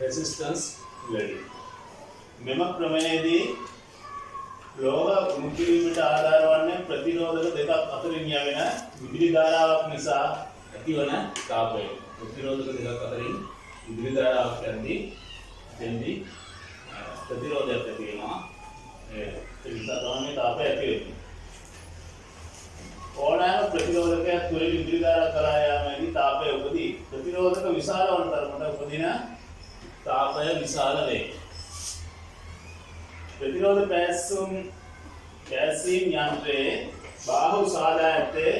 resistance welding. මෙම ක්‍රමයේදී ලෝහ මුකිරීමට ආධාර වන්නේ ප්‍රතිරෝධක දෙකක් අතරින් යැවෙන විදුලි ධාරාවක් නිසා ඇතිවන තාපය. ප්‍රතිරෝධක දෙකක් අතරින් විදුලි ධාරාවක් යද්දී දෙන්නේ ප්‍රතිරෝධයක් ඇති වෙනවා. ඒ නිසා තමයි තාපය ඇති වෙන්නේ. ඕනෑම ප්‍රතිරෝධකයක් තුළින් විදුලි ධාරා කරා යාමේදී තාපය උපදී. ප්‍රතිරෝධක විශාල වන තරමට උපදින තාපය විශාල වේ. प्रतिरोध पैसिंग यंत्रे बाहु सादा ඇත්තේ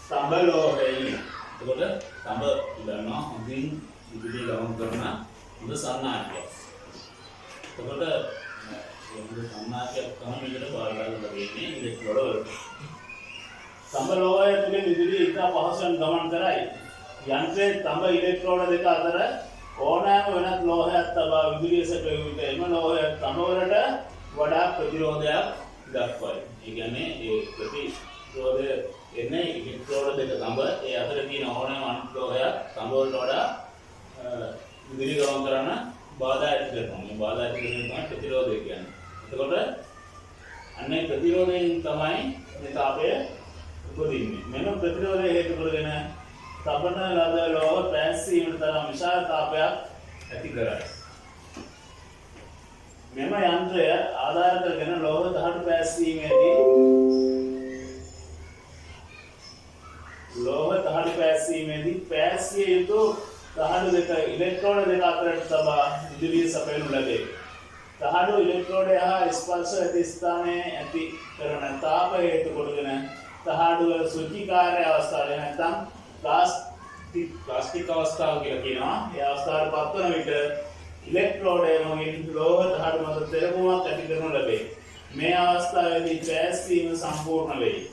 තඹ ලෝහයයි. එතකොට තඹ ඉදන්නා හොඳින් විදුලිය ගමන් කරන හොඳ සන්නාහයක්. එතකොට මේ සන්නාහයක් තමයි මෙතන පාරකට වෙන්නේ ඉලෙක්ට්‍රෝඩ වලට. තඹ ලෝහය තුලින් විදුලිය ඉතා පහසුවෙන් ගමන් කරයි. යන්ත්‍රයේ තඹ ඉලෙක්ට්‍රෝඩ දෙක අතර ඕනෑම වෙනත් ලෝහයක් තබා විදුලිය සැපයුම් විට එම ලෝහය තඹ වලට වඩා ප්‍රතිරෝධයක් දක්වයි. ඒ කියන්නේ ඒ ප්‍රතිරෝධය එන්නේ ඉලෙක්ට්‍රෝඩ දෙක තඹ ඒ අතර තියෙන ඕනෑම අනිත් ලෝහයක් තඹ වලට වඩා විදුලිය ගමන් කරන බාධා ඇති කරනවා. මේ බාධා ඇති කරන තමයි ප්‍රතිරෝධය කියන්නේ. එතකොට අන්නේ ප්‍රතිරෝධයෙන් තමයි මේ තාපය උපදින්නේ. මෙන්න ප්‍රතිරෝධය හේතු කරගෙන තබන ලද ලෝහ පැසීමට තරම් විශාල තාපයක් ඇති කරයි. මෙම යන්ත්‍රය ආධාර කරගෙන ලෝහ දහඩු පැසීමේදී පැසිය යුතු දහඩු දෙක ඉලෙක්ට්‍රෝඩ දෙක අතරට තබා විදුලිය සපයනු ලැබේ. දහඩු ඉලෙක්ට්‍රෝඩය හා ස්පර්ශ ඇති ස්ථානයේ ඇති කරන තාපය හේතු කොටගෙන දහඩු වල සුචිකාර්ය අවස්ථාව නැත්නම් ප්ලාස්ටික් අවස්ථාව කියලා කියනවා. ඒ අවස්ථාවට පත්වන විට ඉලෙක්ට්‍රෝඩය මගින් ලෝහ දහඩු මත තෙරපුමක් ඇති කරනු ලැබේ. මේ අවස්ථාවේදී පැසීම සම්පූර්ණ වෙයි.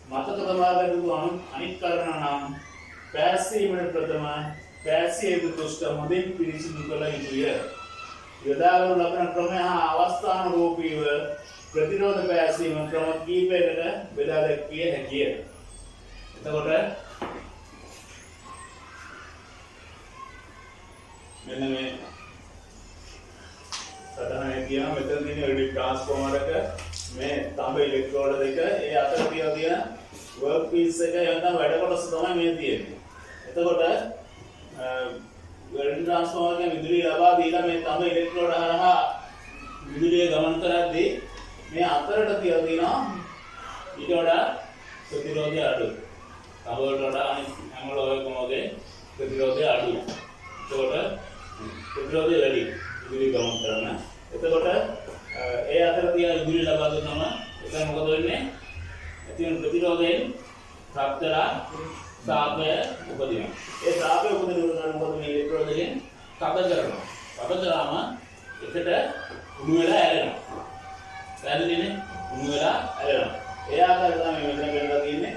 මතක තබා ගත යුතු අනිත් කාරණා නම් පැසීමේ ප්‍රථම පැසිය යුතු දුෂ්ට හොඳින් පිරිසිදු කළ යුතුය. යොදාගනු ලබන ක්‍රමය හා අවස්ථානුරූපීව ප්‍රතිරෝධ පැසීම ක්‍රම කීපයකට බෙදා දැක්විය හැකිය. එතකොට මෙන්න මේ සටහනේ කියන මෙතන තියෙන වෙල්ඩින් ට්‍රාන්ස්ෆෝමර් එක මේ තඹ ඉලෙක්ට්‍රෝඩ දෙක ඒ අතර තියෙන වර්ක් පීස් එක යන වැඩ කොටස තමයි මේ තියෙන්නේ. එතකොට වෙල්ඩින් ට්‍රාන්ස්ෆෝමර් එකෙන් විදුලිය ලබා දීලා මේ තඹ ඉලෙක්ට්‍රෝඩ හරහා විදුලිය ගමන් කරද්දී මේ අතරට තියෙනවා ඊට වඩා ප්‍රතිරෝධය අඩුයි. තඹ වලට වඩා අනිත් හැම ලෝහයකම වගේ ප්‍රතිරෝධය අඩුයි. එතකොට ප්‍රතිරෝධය වැඩි විදුලිය ගමන් කරන. එතකොට ඒ අතර තියෙන විදුලිය ලබා දුන්නම එතන මොකද වෙන්නේ? ඇති වෙන ප්‍රතිරෝධයෙන් ප්‍රාප්තලා තාපය උපදිනවා. ඒ තාපය උපදිනකොට මොකද මේ ඉලෙක්ට්‍රෝඩයෙන් තද කරනවා. තද කරාම එකට උණු වෙලා ඇලෙනවා. පැහැදිලිනේ? උණු වෙලා ඇලෙනවා. ඒ ආකාරයට තමයි මෙතන වෙනවා තියෙන්නේ.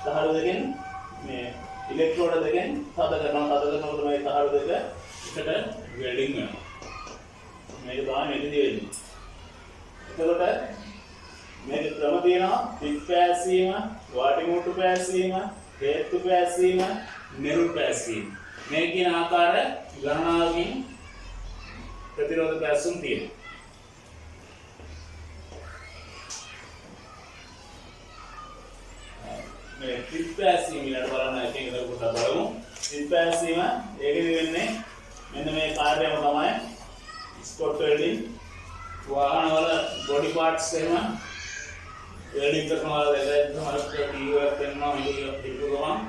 දහඩු දෙකෙන් මේ ඉලෙක්ට්‍රෝඩ දෙකෙන් තද කරනවා. තද කරනකොට මේ දහඩු දෙක එකට වෙල්ඩින් වෙනවා. මේක තමයි මෙතනදී වෙන්නේ. එතකොට මේක ක්‍රම තියෙනවා පික් පැසීම, වාටිමුට්ටු පැසීම, හේතු පැසීම, නිරුල් පැසීම. මේ කියන ආකාර ගණනාවකින් ප්‍රතිරෝධ පැසීම් තියෙනවා. මේ පික් පැසීම ඊළඟ බලන්න එකෙන් කොට බලමු. පික් පැසීම ඒකෙදි වෙන්නේ මෙන්න මේ කාර්යයම තමයි ස්පොට් වෙල්ඩින් වාහන වල බොඩි පාර්ට්ස් එහෙම වෙල්ඩින් කරනවා වල තමයි ටීවර් කරනවා මේක ටිකු ගමන්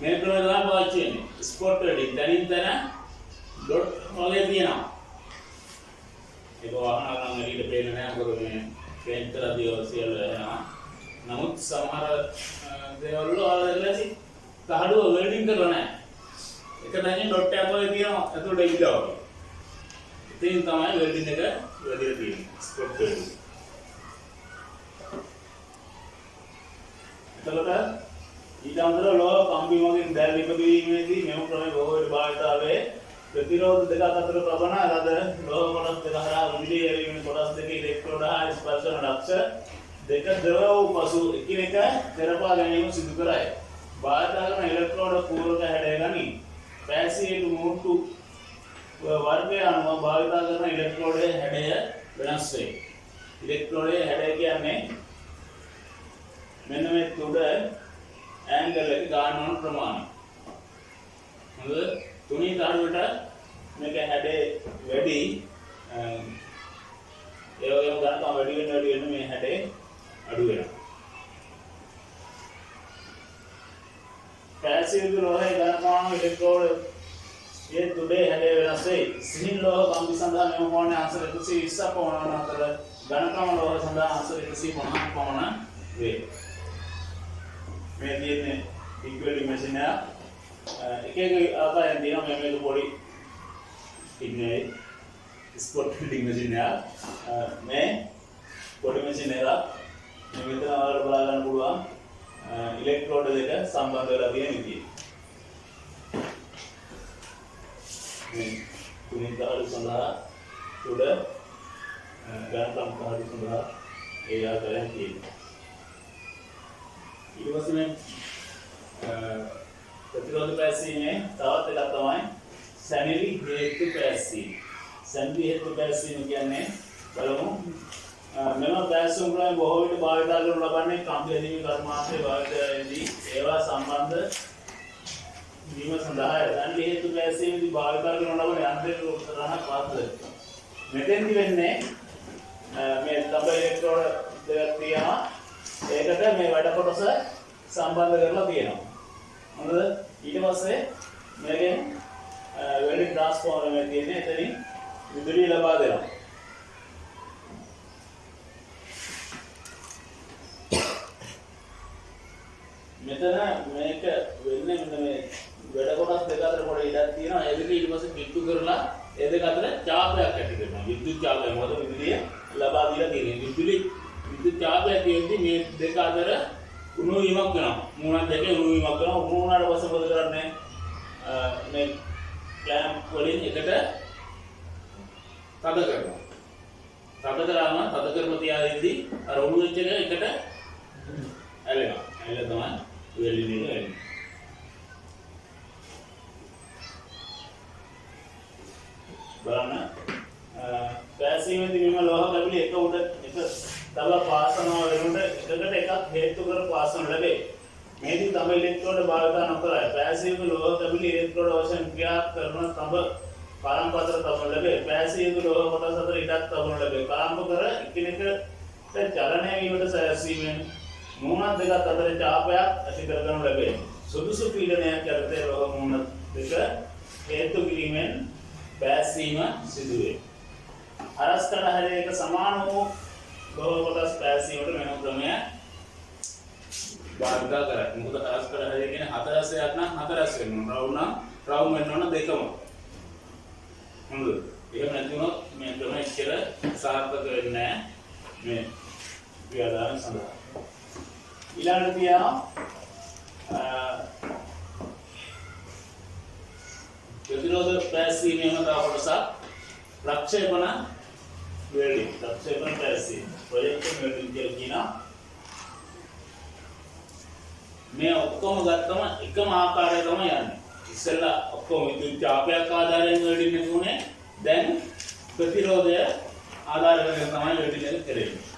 මේ ක්‍රමය තමයි පාවිච්චි වෙන්නේ. ස්පොට් වෙල්ඩින් දැනින් තන ඩොට් වගේ තියෙනවා. ඒක වාහන නම් එළියට පේන්නේ නැහැ මොකද මේ පේන්ට් කරලා දියව සියල්ල වෙනවා. නමුත් සමහර දේවල් වල ඇලසි තහඩුව වෙල්ඩින් කරලා නැහැ. එක තැනින් ඩොට් එකක් වගේ තියෙනවා එතකොට ඉඳලා වගේ. ඉතින් තමයි වෙල්ඩින් එක වැඩිලා තියෙන්නේ ස්පොට් වෙල්ඩින්. එතකොට ඊට අමතරව ලෝහ කම්බි මගින් දැල් ඉපදීමේදී මෙම ක්‍රමය බොහෝ විට භාවිතාවේ ප්‍රතිරෝධ දෙකක් අතර ප්‍රබණ ලද ලෝහ කොටස් දෙක හරහා විදුලිය එළවීමේ කොටස් දෙක ඉලෙක්ට්‍රෝඩ හා ස්පර්ශන දක්ෂ දෙක ද්‍රව වූ පසු එකිනෙක තෙරපා ගැනීම සිදු කරයි. භාවිතා කරන ඉලෙක්ට්‍රෝඩ පූරක හැඩය ගනී. පැසිය යුතු මුට්ටු වර්ගය අනුව භාවිත කරන ඉලෙක්ට්‍රෝඩයේ හැඩය වෙනස් වේ. ඉලෙක්ට්‍රෝඩයේ හැඩය කියන්නේ මෙන්න මේ තුඩ ඇන්ගල් එක ගන්න ඕන ප්‍රමාණය. හොඳද? තුනී තහඩුවට මේක හැඩේ වැඩි ඒ වගේම ගණකම වැඩි වෙන මේ හැඩේ අඩු වෙනවා. පැසිව් ලෝහයේ ගණකම ඉලෙක්ට්‍රෝඩ ये तुडे හැඩය වෙනස් වෙයි. සිහින් ලෝහ කම්බි සඳහා මෙම කෝණය අංශ 120ක් පමණ වන අතර ඝනකම ලෝහ සඳහා අංශ 150ක් පමණ වේ. මේ තියෙන්නේ ඉක්වලිටි මැෂින් එක. එක ආකාරයෙන් තියෙනවා මේක පොඩි ඉන්නේ ස්පොට් ෆිටිංగ్ මැෂින් එක. මේ පොඩි මැෂින් එක මේ මෙතන ඔයාලට බලා ගන්න පුළුවන් ඉලෙක්ට්‍රෝඩ දෙක සම්බන්ධ වෙලා තියෙන විදිය. තුනින් තහඩු සඳහා උඩ ගණකම් තහඩු සඳහා ඒ ආකාරයෙන් තියෙනවා. ඊට පස්සේ මේ ප්‍රතිරෝධ පැසීමේ තවත් එකක් තමයි සැනිලි හේතු පැසීම. සැනිලි හේතු පැසීම කියන්නේ බලමු මෙම පැසීම් වලින් බොහෝ විට භාවිත කරනු ලබන්නේ කම්බි ඇදීමේ කර්මාන්තයේ භාවිතයේදී ඒවා සම්බන්ධ වීම සඳහා සැනිලි හේතු පැසීමේදී භාවිත කරනු ලබන යන්ත්‍රයක උපකරණයක් පාත්‍ර. මෙතෙන්දි වෙන්නේ මේ තඹ ඉලෙක්ට්‍රෝඩ දෙකක් තියෙනවා. ඒකට මේ වැඩ කොටස සම්බන්ධ කරලා තියෙනවා. හොඳද? ඊට පස්සේ මේකෙන් වෙල්ඩින් ට්‍රාන්ස්ෆෝමර් එකක් තියෙන්නේ. එතනින් විදුලිය ලබා දෙනවා. මෙතන මේක වෙන්නේ මෙන්න මේ වැඩ කොටස් දෙක අතර පොඩි ඉඩක් තියෙනවා. ඒ දෙක ඊට පස්සේ පිටු කරලා ඒ දෙක අතර ඡාපයක් ඇති කරනවා. විද්‍යුත් ඡාපය මොකද විදුලිය ලබා දීලා තියෙන්නේ. විද්‍යුත් ඡාපය තියෙද්දි මේ දෙක අතර උණු වීමක් වෙනවා. මූණ දෙකේ උණු වීමක් වෙනවා. උණු වුණාට පස්සේ මොකද කරන්නේ? මේ ක්ලෑම්ප් වලින් එකට තද කරනවා. තද කරාම තද කරම තියාදෙද්දී අර උණු වෙච්ච එක එකට ඇලෙනවා. ඇලලා තමයි වෙල්ඩින් එක වෙන්නේ. බලන්න පැසීමේදී මෙම ලෝහ කැබලි එක උඩ එක තව පාසනවා වෙනුවට එකකට එකක් හේතු කර පාසන ලැබේ. මේදී තම ඉලෙක්ට්‍රෝඩ භාවිත නොකරයි. පැසීව ලෝහ කැබලි ඉලෙක්ට්‍රෝඩ වශයෙන් ක්‍රියා කරන තම පරම්පතර තබන ලැබේ. පැසීව ලෝහ කොටස් අතර ඉඩක් තබන ලැබේ. කලම්බ කර එකිනෙකට චලනය වීමට සැලසීමෙන් මූණ දෙක අතර ඡාපයක් ඇති කරගනු ලැබේ. සුදුසු පීඩනයක් යටතේ ලෝහ මූණ දෙක හේතු කිරීමෙන් පැසීම සිදුවේ. හරස්කඩ හැඩයක සමාන වූ ලෝහ කොටස් පැසීමට මෙම ක්‍රමය භාවිත කරයි. මොකද හරස්කඩ හැඩය කියන්නේ හතරැසයක් නම් හතරැස් වෙන්න ඕන. රවුම් නම් රවුම් වෙන්න ඕන දෙකම. හොඳද? එහෙම නැති වුණොත් මේ ක්‍රමය ඉච්චර සාර්ථක වෙන්නේ නැහැ මේ ක්‍රියාදාමය සඳහා. ඊළඟට තියනවා ප්‍රතිරෝධ පැසීමේම තව කොටසක් ප්‍රක්ෂේපණ වෙල්ඩින්. ප්‍රක්ෂේපණ පැසීම ප්‍රොජෙක්ෂන් වෙල්ඩින් කියලා කියනවා. මේ ඔක්කොම ගත්තම එකම ආකාරය තමයි යන්නේ. ඉස්සෙල්ලා ඔක්කොම විද්‍යුත් ඡාපයක් ආධාරයෙන් වෙල්ඩින් එක උනේ. දැන් ප්‍රතිරෝධය ආධාර කරගෙන තමයි වෙල්ඩින් එක කරන්නේ.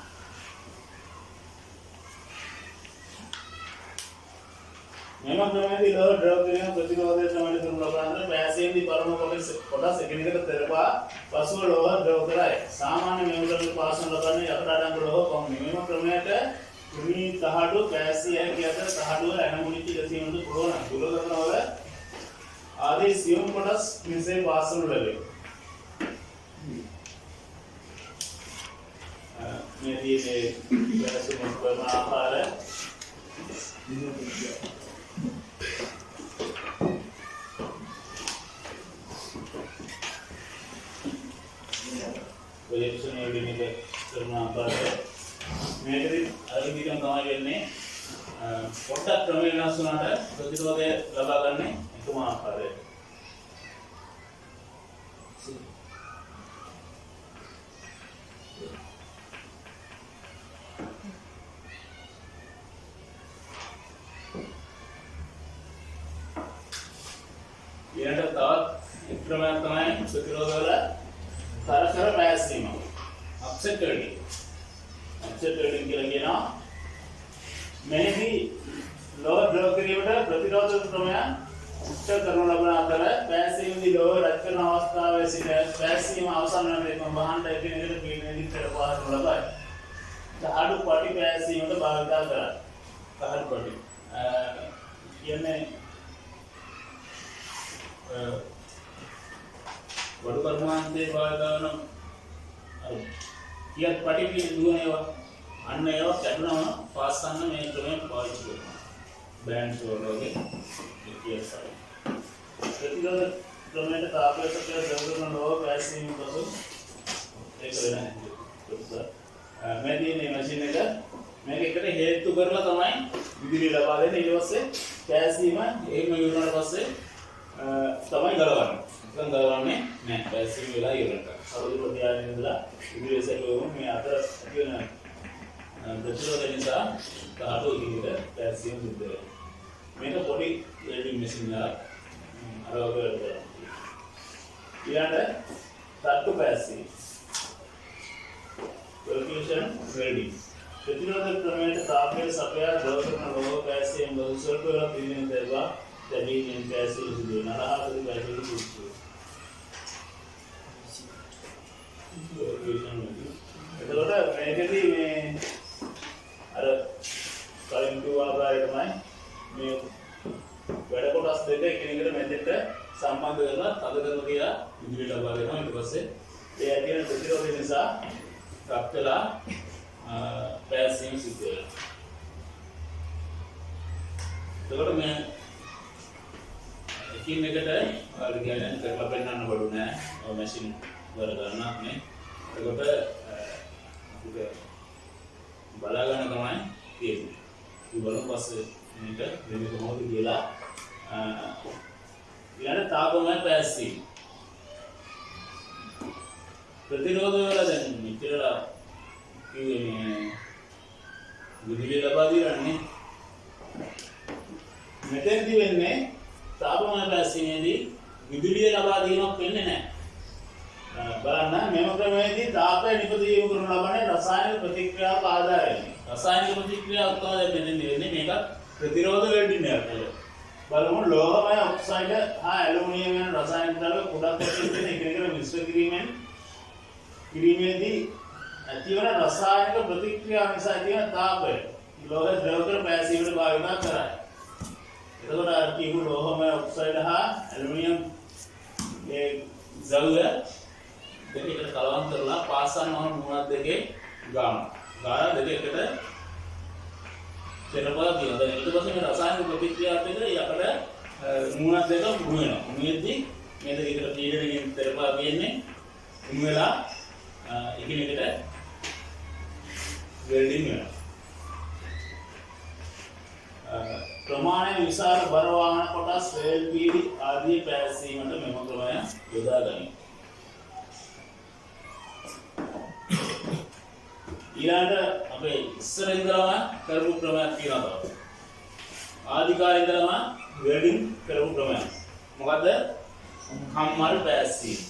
මෙම ක්‍රමයේදී ලෝහ ද්‍රව කිරීම ප්‍රතිරෝධය සමග තුරු ලබන පැසීමේදී පරම කොටස් එකිනෙකට තෙරපා පසුව ලෝහ ද්‍රව කරයි. සාමාන්‍ය මෙවුලක පාසන ලබන්නේ යකඩ ලෝහ පමණි. මෙම ක්‍රමයට තුනී තහඩු පැසිය කියත තහඩුව ඇනමුනිටි ගැසීමට පුළුවන්. දුරකරනවල ආදී සියුම් කොටස් මෙසේ පාසනු ලැබේ. මේ තියෙන්නේ පැසුම කරන ආකාරය ප්‍රොජෙක්ෂන් වෙල්ඩින් එක කරන ආකාරය මේකදී අර විදිහටම තමයි වෙන්නේ. පොඩ්ඩක් ක්‍රම වෙනස් වුණාට ප්‍රතිරෝධය ලබා ගන්න එකම ආකාරය. ඊළඟට තවත් ක්‍රමයක් තමයි ප්‍රතිරෝධ වල තරකර පැසීම. Upset welding. අප්සෙට් වෙල්ඩින් කියලා කියනවා. මෙහිදී ලෝහ ද්‍රව කිරීමට ප්‍රතිරෝධ ක්‍රමයන් උච්ච කරනු ලබන අතර පැසීමේදී ලෝහ රත් කරන අවස්ථාවේ සිට පැසීම අවසන් වන තෙක්ම වහන්න එකිනෙකට පීඩනයේදී පෙරපාරනු ලබයි. දහඩු පටි පැසීමට භාවිත කරයි. දහඩු පටි කියන්නේ වඩු කර්මාන්තයේ භාවිත කරන කියක් පටි දුවන ඒවා අන්න ඒවා කැඩුනම පාස් ගන්න මේ ක්‍රමයෙන් පාවිච්චි කරනවා. බෑන්ඩ්ස් වලගේ කියක් පටි. ප්‍රතිරෝධ ක්‍රමයට තාපය සපය දවරන ලෝහ පැසීම පසු ඒක වෙන මේ තියෙන මැෂින් එක මේක එකට හේතු කරලා තමයි විදුලිය ලබා දෙන්නේ. ඊට පස්සේ පැසීම එහෙම ඉවරනට පස්සේ තමයි ගලවන්නේ. නැත්නම් ගලවන්නේ නැහැ. පැසීම වෙලා ඉවරනට. අවුරුදු ප්‍රතිආයන ඉඳලා විදුලිය සැකවම මේ අතර ඇති වෙන ප්‍රතිරෝධ නිසා කාටෝ කිවිද පැසීම සිද්ධ වෙනවා. මේක පොඩි වෙල්ඩින් මැෂින් එකක්. අර වගේ වැඩ කරනවා. ඊළඟට තට්ටු පැසීම. perfusion welding. ප්‍රතිරෝධ ක්‍රමයට තාපය සපය ද්‍රව කරන ලෝහ පැසීම බඳු ස්වල්ප වෙලා පිළිගෙන දැරුවා. දැඩියෙන් පැසීම සිදු වෙන අරහතදී පැසීම සිදු වෙනවා. එතකොට මේකදී මේ අර කලින් කිව්වා ආකාරයටමයි මේ වැඩ කොටස් දෙක එකිනෙකට මැදට සම්බන්ධ කරලා තද කරලා කියලා විදුලිය ලබා දෙනවා. ඊට පස්සේ ඒ ඇති වෙන ප්‍රතිරෝධය නිසා රත් වෙලා පැසීම සිද්ධ වෙනවා. එතකොට මේ එකින් එකට ඔයාලා කියන්නේ කරලා පෙන්නන්න බඩු නෑ. ඔය මැෂින් වල ගන්න මේ. එතකොට අපිට බලා ගන්න තමයි තියෙන්නේ. ඒ බලමු පස්සේ මේක වෙන්නේ කොහොමද කියලා. ඊළඟ තාපමය පැසීම. ප්‍රතිරෝධ වල දැන් මෙච්චරලා කියන්නේ විදුලිය ලබා දෙන්නේ. මෙතෙන්දි වෙන්නේ තාපමය පැසීමේදී විදුලිය ලබා දීමක් වෙන්නේ නැහැ. බලන්න මෙම ක්‍රමයේදී තාපය නිපදවීම කරනු ලබන්නේ රසායනික ප්‍රතික්‍රියාවක ආධාරයෙන්. රසායනික ප්‍රතික්‍රියාව උත්පාදනය වෙන්නේ මේක ප්‍රතිරෝධ වෙල්ඩින් එකක්. බලමු ලෝහමය ඔක්සයිඩ් හා ඇලුමිනියම් යන රසායනික ද්‍රව්‍ය කුඩක් ඇතුළේ එකිනෙකට මිශ්‍ර කිරීමේදී ඇතිවන රසායනික ප්‍රතික්‍රියාව නිසා ඇතිවන තාපය ලෝහ ද්‍රව කර පැසීමට භාවිත කරයි. එතකොට අර කියපු ලෝහමය ඔක්සයිඩ් හා ඇලුමිනියම් මේ ද්‍රව්‍ය දෙකකට කලවම් කරලා පාසන් වහන මුණක් දෙකේ ගානවා. ගාන දෙක එකට තෙරපා දිනවා. දැන් ඊට පස්සේ මේ රසායනික ප්‍රතික්‍රියාවත් එක්ක යකට මුණක් දෙක මුණු වෙනවා. මුණෙද්දී මේ දෙකට පීඩනයෙන් තෙරපා වෙන්නේ මුණු වෙලා එකිනෙකට වෙල්ඩින් වෙනවා. ප්‍රමාණය විශාල බර වාහන කොටස් රේල් පීඩි ආදී පැසීමට මෙම ක්‍රමය යොදා ගනී. ඊළඟට අපේ ඉස්සර ඉඳලම කරපු ක්‍රමයක් තියෙනවා. ආදි කාලේ ඉඳලම වෙල්ඩින් කරපු ක්‍රමයක්. මොකද කම්මල් පැසීම.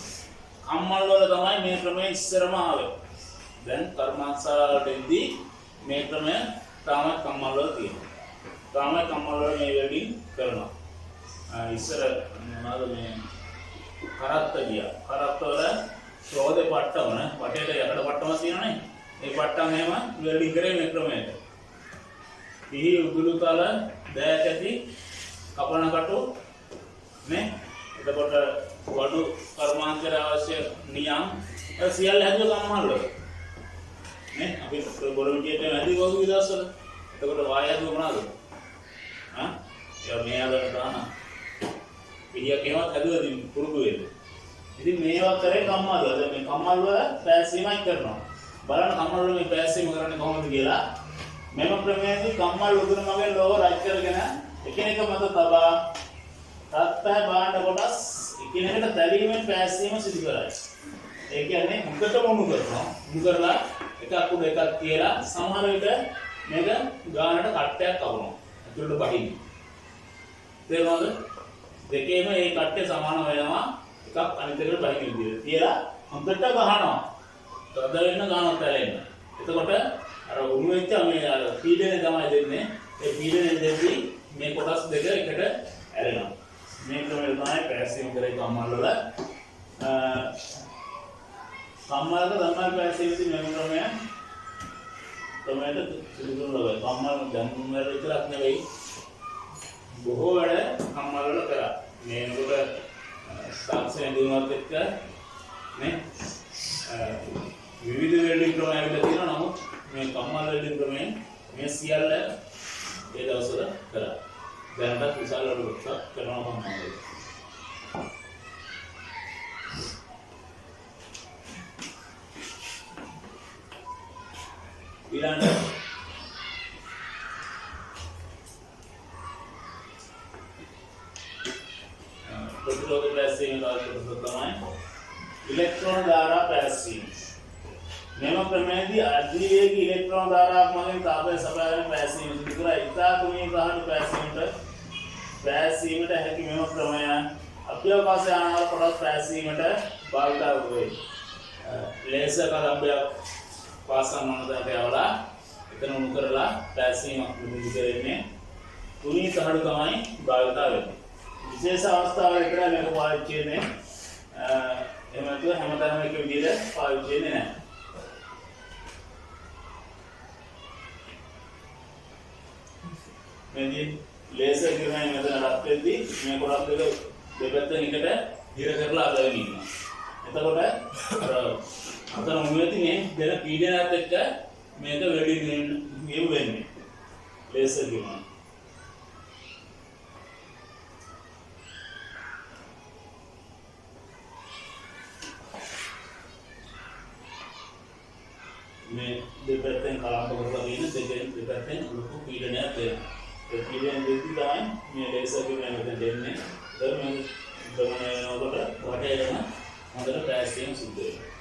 කම්මල් වල තමයි මේ ක්‍රමය ඉස්සරම ආවේ. දැන් කර්මාන්තශාලාවලට එද්දී මේ ක්‍රමය තාමත් කම්මල් වල තියෙනවා. තාමත් කම්මල් වල මේ වෙල්ඩින් කරනවා. ඉස්සර මොනවාද මේ කරත්ත ගියා. කරත්ත වල ශෝධේ පට්ටම වටේට යකඩ පට්ටමක් තියෙනවනේ. ඒ පට්ටම් එහෙම වෙල්ඩින් කරේ මේ ක්‍රමයට. පිහි උගුළු තල දෑත් ඇති කපන කටු නේ. එතකොට වඩු කර්මාන්තයට අවශ්‍ය නියම් සියල්ල හැදුවා කම්මල් වල. නේ අපි බොරමිටියට වැඩි වගේ විදස්වල. එතකොට වාය හැදුවා මොනවාද? ඒ මේ ආදර දාන පිහියක් එහෙමත් හැදුවා ඉතින් පුරුදු වෙන්න. ඉතින් මේවා කරේ කම්මල් වල. දැන් මේ කම්මල් වල පැසීමයි කරනවා. බලන්න කම්මල් වල මේ පැසීම කරන්නේ කොහොමද කියලා. මෙම ක්‍රමයේදී කම්මල් උදුන මගෙන් ලෝහ රත් කරගෙන එකිනෙක මත තබා තත්පහ භාණ්ඩ කොටස් එකිනෙකට තැලීමෙන් පැසීම සිදු කරයි. ඒ කියන්නේ මුකට මොනු කරනවා. මුු කරලා එකක් උඩ එකක් තියලා සමහර විට මේක ගානට කට්ටයක් කපනවා. ඇතුළට බහින්න. තේරුණාද? දෙකේම මේ කට්ටය සමාන වෙනවා. එකක් අනිත් එකට බහින විදිහට තියලා හොඳට ගහනවා. තද වෙන්න ගන්නත් ඇලෙන්න. එතකොට අර උණු වෙච්ච මේ අර පීඩනය තමයි දෙන්නේ. ඒ පීඩනය දෙද්දී මේ කොටස් දෙක එකට ඇලෙනවා. මේ ක්‍රමය තමයි පැසිව් කරේ කම්මල් වල. කම්මලක තමයි පැසිව් ඉතින් මේ ක්‍රමය තමයි පිළිගන්න ලබයි. කම්මල් දැනුම් වල විතරක් නෙවෙයි බොහෝ වැඩ කම්මල් වල කරා. මේ නේද තාක්ෂණය දිනුවත් එක්ක නේ විවිධ වෙල්ඩින් ක්‍රම ඇවිල්ලා තියෙනවා. නමුත් මේ කම්මල් වෙල්ඩින් ක්‍රමයෙන් මේ සියල්ල ඒ දවස්වල කරා. දැනටත් විශාල වලක් කරනවා කම්මල්. ඊළඟ प्रतिरोध पैसिंग का තමයි ඉලෙක්ට්‍රෝන ධාරා පැසීම. මෙම ක්‍රමයේදී අධිවේගී ඉලෙක්ට්‍රෝන ධාරාවක් මගින් තාපය සපයාගෙන පැසීම සිදු කර ඉතා කුමී ගහන පැසීමට හැකි මෙම ක්‍රමය අභ්‍යවකාශ යානවල කොටස් පැසීමට භාවිත වේ. ලේසර් කලම්බයක් පාසන් වනදාට යවලා එතන උණු කරලා පැසීමක් නිදි කරන්නේ තුනී තහඩු තමයි භාවිත වෙන්නේ. විශේෂ අවස්ථාවල විතරයි මේක පාවිච්චි වෙන්නේ. එහෙම නැතුව හැමදාම එක විදිහට පාවිච්චි වෙන්නේ නැහැ. මේ ලේසර් කිරණය මෙතන රත් වෙද්දී මේ කොටස් දෙක දෙපැත්තෙන් එකට හිර කරලා අදගෙන ඉන්නවා. එතකොට අර අතන මුලදී මේ දෙන පීඩනයත් එක්ක මේක වෙඩින් වෙන්නේ. ලේසර් කිරණය මේ දෙපැත්තෙන් කලම්බ කරලා තියෙන දෙපැත්තෙන් ලොකු පීඩනයක් දෙනවා. ඒ පීඩනය දෙද්දී තමයි මේ ලේසර් කිරණය මෙතන දෙන්නේ. ඒක මේ ගමන යනකොට වටේම හොඳට පැසිව් සිද්ධ වෙනවා.